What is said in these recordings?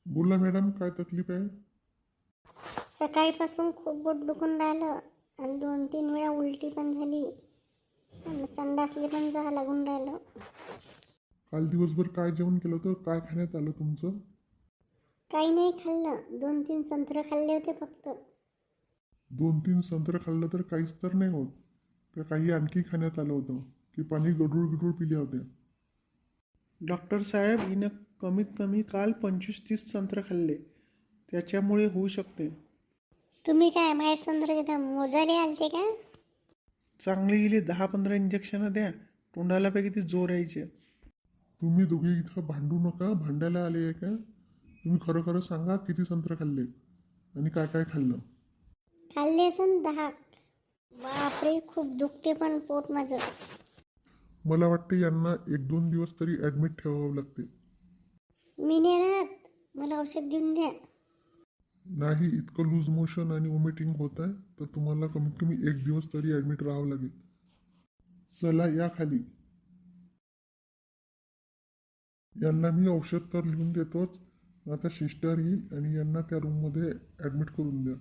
बोला मॅडम, काय तकलीफ आहे? सकाळीपासून खूप पोट दुखून राहिलं आणि 2-3 वेळा उलटी पण झाली आणि संडासले पण जा लागून राहिलं. काल दिवसभर काय जेवण केलं होतं? काय खाण्यात आलं तुमचं? काही नाही खाल्लं, 2-3 संत्रे खाल्ले होते फक्त. 2-3 संत्रे खाल्लं तर काहीच तर नाही होत का? काही आणखी खाण्यात आलं होतं की पाणी गडूळ गिडूळ पिल्या होत्या? डॉक्टर साहेब, हिनं कमीत कमी काल 25-30 संत्र खाल्ले, त्याच्यामुळे होऊ शकते. तुम्ही काय माझे संत्रे तिथं मोजायला आलते का? चांगले गेले 10-15 इंजेक्शनं द्या, तोंडाला पैकी ती जोर यायचे. तुम्ही दोघे इथं भांडू नका. भांडायला आले आहे का? तुम्ही खरं खरं सांगा, किती संत्रे खाल्ले आणि काय काय खाल्लं? खाल्ले असन 10. बापरे, खूप दुखते पण पोट माझं. मला वाटते यांना 1-2 दिवस तरी ॲडमिट ठेवावं लागते. मी नाही राहत, मला औषध देऊन द्या. नाही, इतकं लूज मोशन आणि वॉमिटिंग होत आहे तर तुम्हाला कमीत कमी 1 दिवस तरी ॲडमिट राहावं लागेल. चला या खाली. यांना मी औषध तर लिहून देतोच. आता सिस्टर येईल आणि यांना त्या रूममध्ये ॲडमिट करून द्या.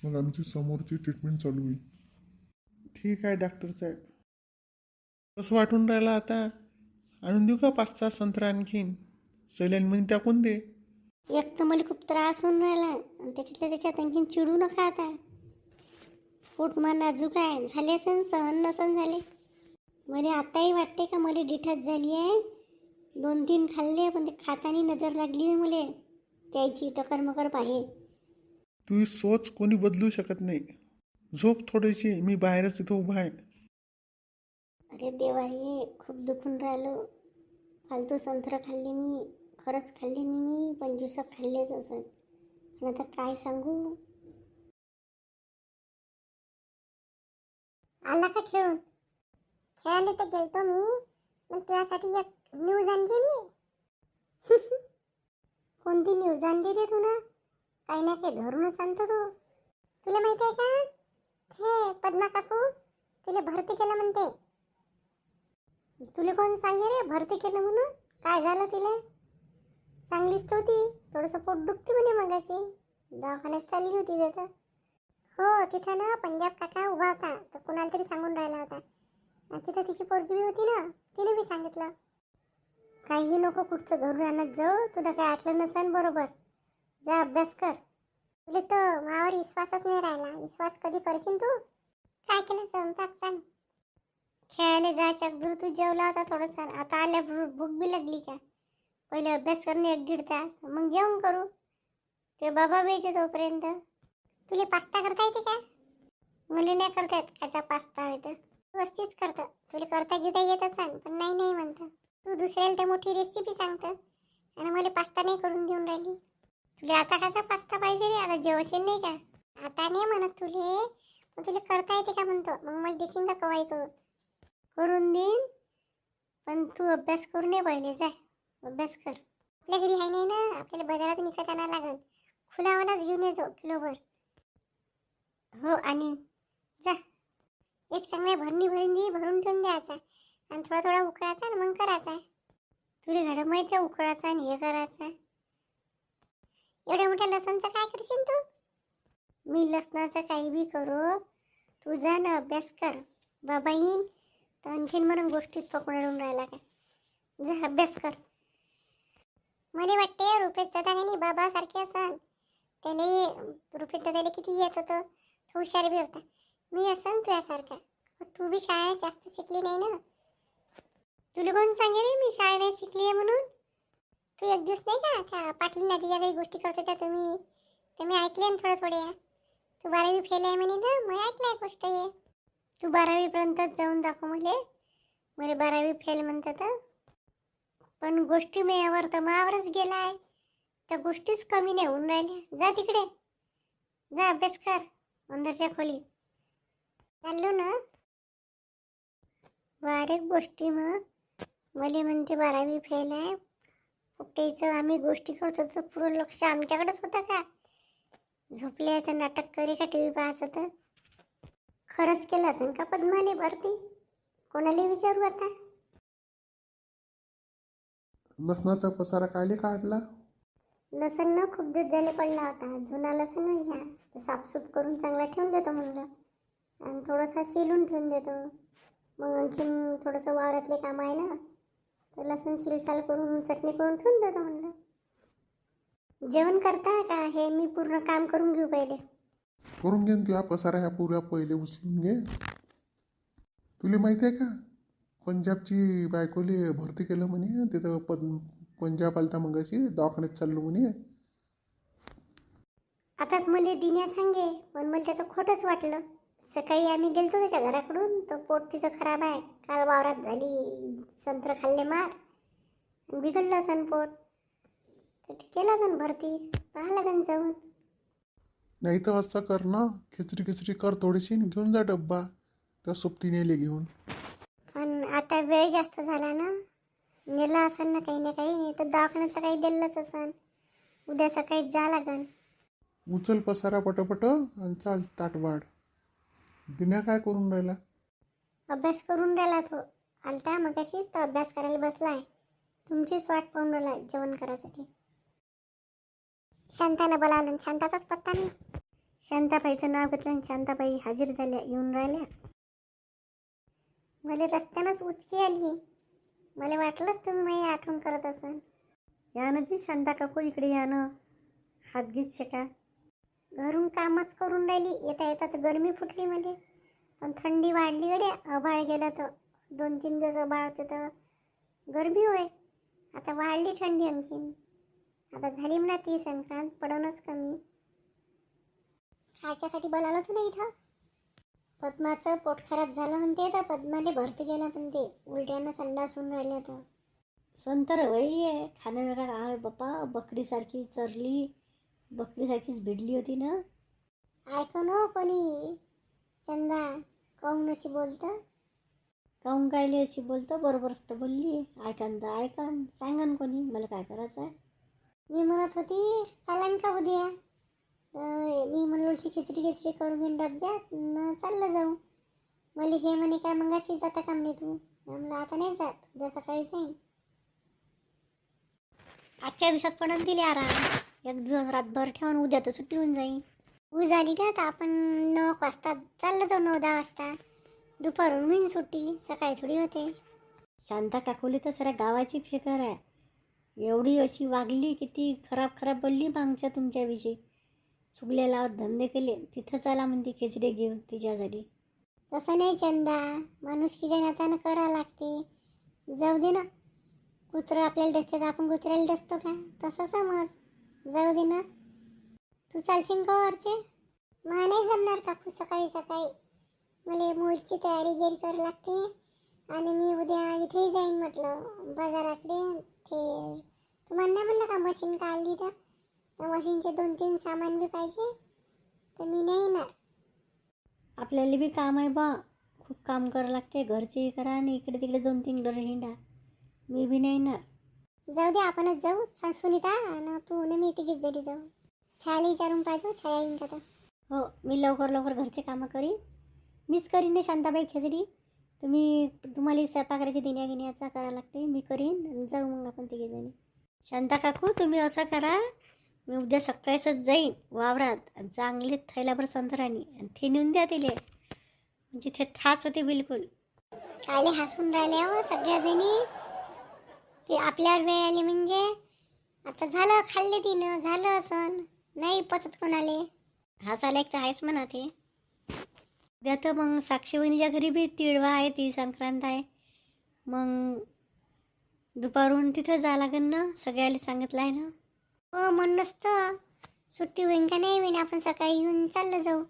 मग आमची समोरची ट्रीटमेंट चालू होईल. ठीक आहे डॉक्टर साहेब. कसं वाटून राहिलं आता? आणून देऊ का 5-6 संत्र आणखीन? सलाईनमध्ये टाकून दे. एक तर मला खूप त्रास होऊन राहिला आणि त्याच्यात आणखीन चिडू नका आता. पोट मग नाजूक आहे, झाले असेल, सहन नसन झाले. मला आताही वाटते का मला डिठाच झाली आहे. 2-3 खाल्ले पण ते खातानी नजर लागली आहे मला त्याची टकरमकर पाहे. तुझी सोच कोणी बदलू शकत नाही. झोप थोडीशी, मी बाहेरच इथं उभा आहे. अरे देवा रे, खूप दुखून राहिलो. फालतू संत्र खाल्ले मी, खरंच खाल्ले नाही मी, 25 खाल्लेच असं. पण आता काय सांगू. आला का खेळून? खेळायला तर गेलतो मी, पण त्यासाठी एक न्यूज आणली मी. कोणती न्यूज आणली रे तू ना? काही ना काही धरूनच आणतो तू. तुला माहिती आहे का, हे पद्मा काकू तिला भरती केलं म्हणते. तुला कोण सांगे रे भरती केलं म्हणून? काय झालं तिला? चांगलीच होती, थोडंसं पोट दुखते म्हणे मगाशी, दवाखान्यात चालली होती तिथं. हो, तिथं ना पंजाब काका उभा होता, तर कुणाला तरी सांगून राहिला होता. आणि तिथं तिची पोरगी बी होती ना, तिने बी सांगितलं. काही नको कुठचं धरून आणत जाऊ, तुला काय आठलं नसेल बरोबर. जा अभ्यास कर. तुला तर मावर विश्वासच नाही राहिला. विश्वास कधी करशील तू? काय केलं स्वयंपाक सांग. खेळायला जायच्या अगोदर तू जेवला होता थोडंसं, आता आल्या भूक बी लागली का? पहिले अभ्यास करणे 1-1.5 तास, मग जेवण करू. ते बाबा बी येते तोपर्यंत. तुला पास्ता करता येते का? मुली नाही करता येत काचा पास्ता येतं. तू अशीच करतं. तुला करता घेता येतच सांग, पण नाही नाही म्हणतं. तू दुसऱ्याला ते मोठी रेसिपी सांगतं आणि मला पास्ता नाही करून देऊन राहिली. तुला आता कसा पास्ता पाहिजे रे? आता जेवशील नाही का? आता नाही म्हणत तुले, पण तुला करता येते का म्हणतो. मग मला देशील का कवाई करून देईन, पण तू अभ्यास करून ये पहिले. जा अभ्यास कर. आपल्या घरी आहे नाही ना, आपल्याला बाजारात विकत आणायला लागेल. फुलावालाच घेऊन ये जो किलोभर. हो, आणि जा एक चांगल्या भरून ठेवून द्यायचा आणि थोडा थोडा उकळायचा आणि मग करायचा. तुला घडं माहिती आहे उकळायचा आणि हे करायचा. एवढ्या मोठ्या लसणचं काय करशील तू? मी लसणाचं काही बी करू, तू जा ना अभ्यास कर. बाबा येईन तर आणखीन म्हणून गोष्टीत पकडून राहिला का? जा अभ्यास कर. मला वाटते रुपेश दादा आणि बाबासारखे असन. त्याने रुपेश दादाला किती येत होतं, तो हुशार बी होता. मी असन तुझ्यासारखा. तू बी शाळेत जास्त शिकली नाही ना. तुला कोण सांगे रे मी शाळा नाही शिकली आहे म्हणून? तू एक दिवस नाही का त्या पाटील नदीच्या काही गोष्टी करत होत्या तुम्ही, तर मी ऐकले ना थोड्या. तू 12वी फेल आहे म्हणे ना, मग ऐकलंय गोष्ट हे. तू 12वीपर्यंतच जाऊन दाखव मला. 12वी फेल म्हणतात, पण गोष्टी मेयावर तर मावरच गेला आहे. त्या गोष्टीच कमी नाही होऊन राहिल्या. जा तिकडे, जा अभ्यास कर अंदरच्या खोलीत. चाललो ना बारीक गोष्टी. मग मला म्हणते 12वी फेल आहे. कुठेचं आम्ही गोष्टी करत होतो, पुरं लक्ष आमच्याकडेच होतं का? झोपल्याचं नाटक करे का टी व्ही पाहायचं? तर खरंच केलं असेल का पद्माने भरती? कोणाला विचारू आता? लसणाचा पसारा कायले काढला? लसण ना खूप दिवस झाले पडला होता, जुना लसण नाही घ्या, तर साफसूफ करून चांगला ठेवून देतो म्हणलं, आणि थोडासा शिलून ठेवून देतो. मग आणखीन थोडंसं वावरातले काम आहे ना, तर लसण शिलसाल करून चटणी करून ठेवून देतो म्हणलं. जेवण करता का? हे मी पूर्ण काम करून घेऊ पहिले. करून घे तुझ्या पसारा ह्या पुऱ्या पहिले उचलून घे. तुला माहिती आहे का, पंजाबची बायकोले भरती केलं म्हणे, तिथं पंजाब आलता मगाशी, दवाखान्यात चाललो म्हणे. आताच मला दिन्या सांगे, पण मला त्याचं खोटंच वाटलं. सकाळी आम्ही गेलतो त्याच्या घराकडून, तर पोट तिचं खराब आहे, काल वावरात झाली संत्र खाल्ले मार, बिघडलं असन पोट, तर केलं असन भरती, पाहा लागन जाऊन. नाही तर असं कर ना, खिचडी कर थोडीशी आणि घेऊन जा डब्बा त्या सोबतीनेले घेऊन. पण आता वेळ जास्त झाला ना, नेला असन ना काही ना काही, नाही तर दवाखान्यातलं काही दिलंच असन, उद्या सकाळी जा लागन. उचल पसारा पटपट आणि चाल ताट वाढ. दिन्या काय करून राहिला? अभ्यास करून राहिला तो, आलता मगाशीच तो अभ्यास करायला बसलाय, तुमचीच वाट पाहून राहिला जेवण करायसाठी. शांतानं बोलावलं, शांताचाच पत्ता नाही. शांताबाईचं नाव घेतलं आणि शांताबाई हजर झाल्या, येऊन राहिल्या. मला रस्त्यानंच उचकी आली, मला वाटलंच तुम्ही माझी आठवण करत असाल. या ना जी शांता काकू, इकडे या ना, हात घेत शेका. घरून कामच करून राहिली, येता येता तर गरमी फुटली मला, पण थंडी वाढली गड्या, आभाळ गेलं तर 2-3 दिवस आभाळ होते तर गरमी होय, आता वाढली थंडी आणखीन. आता झाली म्हणा ती संक्रांत, पडवणंच कमी. खायच्यासाठी बोलावलं होतं ना इथं, पद्माचं पोट खराब झालं म्हणते, तर पद्माले भरती गेला म्हणते, उलट्यानं संडास होऊन राहिल्या तर. संतर वही आहे, खाणं वेगळा आहे बाप्पा, बकरीसारखी चरली, बकरीसारखीच भिडली होती ना. ऐकून हो कोणी, चंदा काहून अशी बोलतं? काहून कायले अशी बोलतं, बरोबरच तर बोलली, ऐकन तर ऐकन, सांगन कोणी, मला काय करायचं आहे. मी म्हणत होती चालन का उद्या, मी म्हणलो खिचडी करून घेईन डब्यात न चाललं जाऊ. मला हे म्हणे काय मगाशी जाता काम नाही तू, म्हणलं आता नाही जात, उद्या सकाळी जाईन. आजच्या दिवसात पण दिले आराम, एक दिवस रातभर ठेवून उद्या तर सुट्टी होऊन जाईल. झाली ना, तर आपण 9 वाजता चाललं जाऊ, 9-10 वाजता, दुपारून होईन सुट्टी, सकाळी थोडी होते. शांता काकूली तर साऱ्या गावाची फिकर आहे, एवढी अशी वागली, किती खराब बोलली मागच्या तुमच्याविषयी, चुगल्या लावत धंदे केले, तिथं चाला म्हणते खिचडी घेऊन तिच्यासाठी. तसं नाही चंदा, माणुसकीच्या नात्यानं करावं लागते, जाऊ दे ना. कुत्रं आपल्याला डसते तर आपण कुत्र्याला डसतो का, तसं समज, जाऊ दे ना. तू चालशील का वरचे? मला नाही जमणार काकू, सकाळी मला मूळची तयारी गेली करावी लागते, आणि मी उद्या इथेही जाईन म्हटलं बाजाराकडे. ते तुम्हाला नाही म्हणलं का मशीन काढली, तर त्या मशीनचे 2-3 सामान बी पाहिजे, तर मी नाही येणार. आपल्याला बी काम आहे बा, खूप काम करावं लागते, घरचेही करा आणि इकडे तिकडे 2-3 डोर हिंडा, मी बी नाही येणार. जाऊ दे, आपणच जाऊ, सांग सुनीता, आणि तू ने मी तिकीट जरी जाऊ. छायाला विचारून पाहिजे, छाया येईन का तर. हो, मी लवकर घरचे कामं करीन, मीच करीन नाही शांताबाई खिचडी, तुम्हाला स्वयंपाकाची दिन्यागिन्याचा करावं लागते, मी करीन आणि जाऊ मग आपण तिघीजणी. शांता काकू, तुम्ही असं करा, मी उद्या सकाळीच जाईन वावरात, चांगले थैल्याभर संत्रानी, आणि ते नेऊन द्या तिले, म्हणजे ते ठाच होते बिलकुल. काले हसून राहिले हो सगळ्याजणी, ते आपल्यावर वेळ आली म्हणजे. आता झालं, खाल्ले तिनं, झालं असं नाही पचत कोणाले, हसायला एक तर आहेच म्हणा ते. उद्या तर मग साक्षी वहिनीच्या घरी बी तिळवा आहे, ती संक्रांत आहे, मग दुपारून तिथं जा लागेल ना, सगळ्याला सांगितलं आहे ना. हो म्हणूनच तर, सुट्टी होईन का नाही होईन, आपण सकाळी येऊन चाललं जाऊ,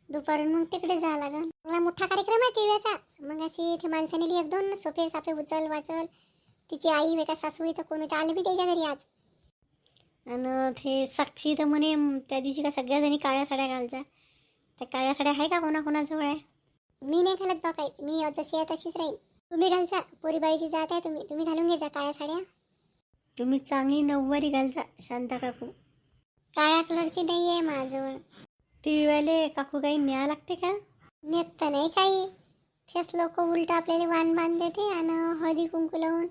दुपारून मग तिकडे जा लागेल. मला मोठा कार्यक्रम आहे तिळव्याचा, मग अशी ते माणसाने 1-2 सोपे सापे उचल वाचल, तिची आई वेका सासू तर कोणी तर आले बी त्याच्या घरी आज. आणि ते साक्षी तर म्हणे त्या दिवशी का सगळ्याजणी काळ्या साड्या घालचा, त्या काळ्या साड्या आहे का कोणाकोणाजवळ आहे? मी नाही घालत बा काही, मी जशी आहे तशीच राहील. तुम्ही घालचा, पोरीबाईची जात आहे, तुम्ही घालून घ्यायचा काळ्या साड्या. तुम्ही चांगली नऊवारी घालता शांता काकू. काळ्या कलरची नाही आहे माझ्याजवळ. तिळवाले काकू काही न्याय लागते का? नेत तर नाही काही, तेच लोक उलट आपल्याला वाण बांध देते आणि हळदी कुंकू लावून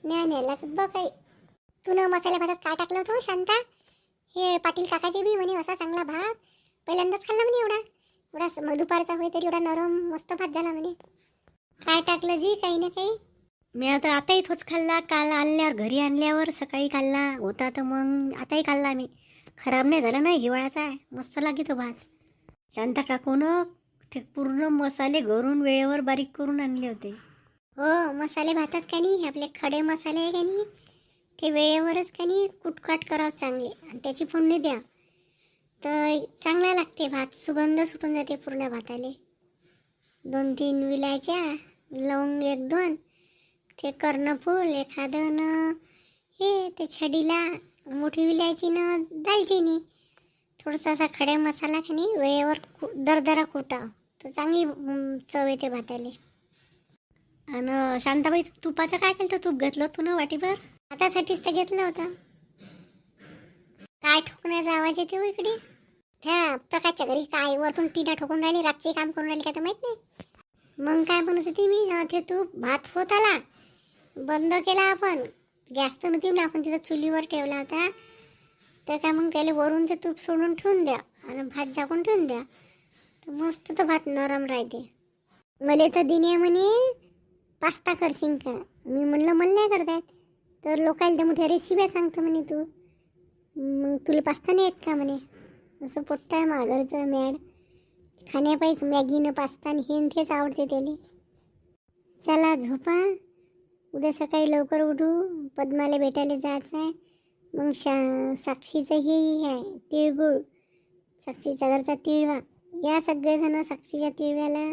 न्याय लागत बा काही. तू न मसाल्या भातात काय टाकलं होतं शांता? हे पाटील काकाचे बी म्हणे असा चांगला भात पहिल्यांदाच खाल्ला म्हणे. एवढा दुपारचा होय तरी एवढा नरम मस्त भात झाला म्हणे. काय टाकलं जी? काही ना काही. मी आताही तोच खाल्ला. काल आणल्यावर, घरी आणल्यावर सकाळी खाल्ला होता, तर मग आताही खाल्ला मी. खराब नाही झाला नाही, हिवाळाचा आहे, मस्त लागे तो भात. शांता काकूनं ते पूर्ण मसाले घरून वेळेवर बारीक करून आणले होते. हो, मसाले भातात का नाही आपले खडे मसाले आहे का नाही, ते वेळेवरच का नाही कुटकाट करावं चांगले आणि त्याची फोडणी द्या तर चांगला लागते भात. सुगंध सुटून जाते पूर्ण भाताले. 2-3 विलायच्या, लवंग 1-2, ते कर्णफूल एखादं न हे ते छडीला मोठी विलायची न दालचिनी, थोडासा असा खडे मसाला का नाही वेळेवर दरदरा कुटा तर चांगली चव येते भाताले. आणि शांताबाई, तुपाचं काय केलं? तूप घेतलं तू ना वाटीभर? हातासाठीच तर घेतलं होतं. काय ठोकण्याचा आवाज येते हो इकडे? त्या प्रकाशच्या घरी काय वरतून टीना ठोकून राहिली, रातचे काम करून राहिली काय तर माहित नाही. मग काय बनवत होती मी? ते तूप भात होत आला, बंद केला आपण, गॅस तर नव्हती ना, आपण तिथं चुलीवर ठेवला होता. तर काय मग त्याला वरून ते तूप सोडून ठेवून द्या आणि भात झाकून ठेवून द्या, तर मस्त तो भात नरम राहते. मला तर दिने म्हणे पास्ता करशील का? मी म्हणलं मला नाही करता येत. तर लोकांना तर मोठ्या रेसिप्या सांगतो म्हणे तू, मग तुला पास्ता नाही येत का म्हणे. असं पोट्ट आहे माघरचं मॅड, खाण्यापायीच मॅगीनं पास्ता आणि हे तेच आवडते त्याला. चला झोपा, उद्या सकाळी लवकर उठू, पद्माला भेटायला जायचं आहे. मग साक्षीचं हे आहे तिळगुळ, साक्षीच्या घरचा तिळवा. या सगळेजण साक्षीच्या तिळव्याला.